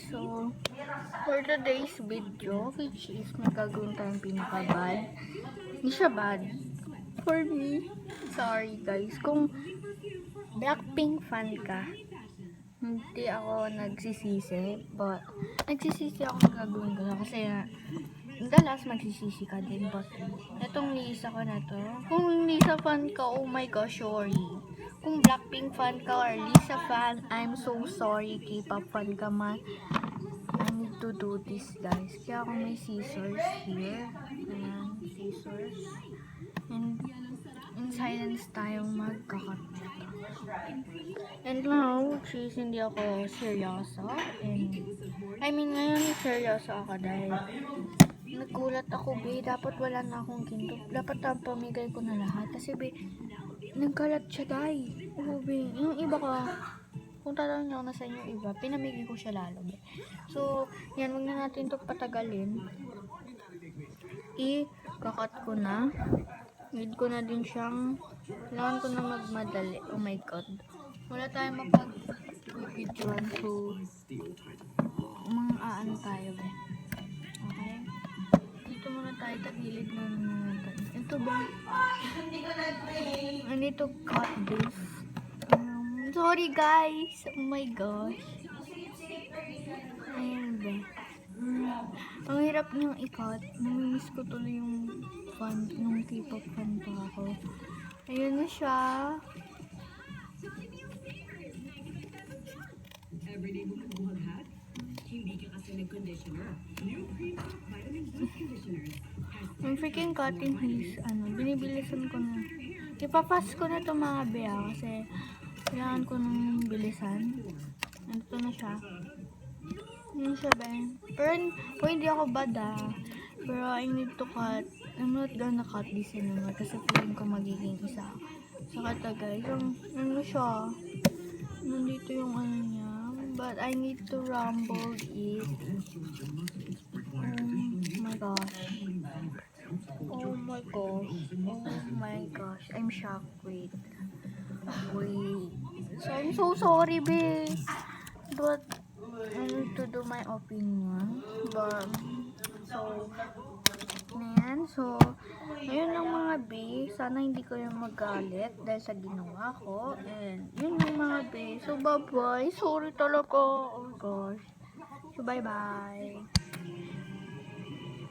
So, for today's video, which is may gagawin tayong pinaka-bad. Hindi siya bad. For me, sorry guys, kung Blackpink fan ka, hindi ako nagsisisi, but nagsisisi ako ng gagawin ko na kasi dalas magsisisi ka din, but itong Lisa ko na to, kung Lisa fan ka, oh my gosh, sorry. Kung Blackpink fan ka or Lisa fan, I'm so sorry. K-pop fan ka man, I need to do this guys. Kaya ako may scissors here. Ayan, scissors. And in silence tayong magkakat. And now, cheese, hindi ako seryoso. And, I mean, ngayon seryoso ako dahil nagulat ako, be. Dapat wala na akong ginto. Dapat pamigay ko na lahat. Kasi, be, nagkalat siya, day. Oo, be. Yung iba ka, kung tatanong niyo na sa inyo iba, pinamigay ko siya lalo, be. So, yan, wag na natin ito patagalin. I-kakat ko na. Need ko na din siyang, kailangan ko na magmadali. Oh my god. Wala tayong mapag-videoan, so, mga aan tayo, be. Okay? Dito muna tayo, tagilid na natin. Ito ba? I need to cut this. Sorry guys. Oh my gosh. Ayan ba? Ang hirap niyang i-cut. Namimiss ko tuloy yung fan, nung K-pop fan pa ako. Ayun na siya. Everyday mo magbuhat, hindi ka kasi nag-conditioner. New Cream Up Vitamin Boost Conditioner. Yung freaking cutting his, binibilisan ko na. Ipapas ko na itong mga bea kasi kailangan ko nang bilisan. Ito na siya. Yun siya, Ben. Pero hindi ako bada. Pero I need to cut. I'm not gonna cut this anymore kasi feeling ko magiging isa. Saka ta guys, yung ano siya. Nandito yung ano niya. But I need to rumble it. Oh my gosh. Oh my gosh. Oh my gosh. I'm shocked. Wait. So, I'm so sorry, babe. But, I need to do my opinion. But, so, ayan. So, ayun lang mga babe. Sana hindi kayo magalit dahil sa ginawa ko. And, yun yung mga babe. So, bye-bye. Sorry talaga. Oh my gosh. So, bye-bye.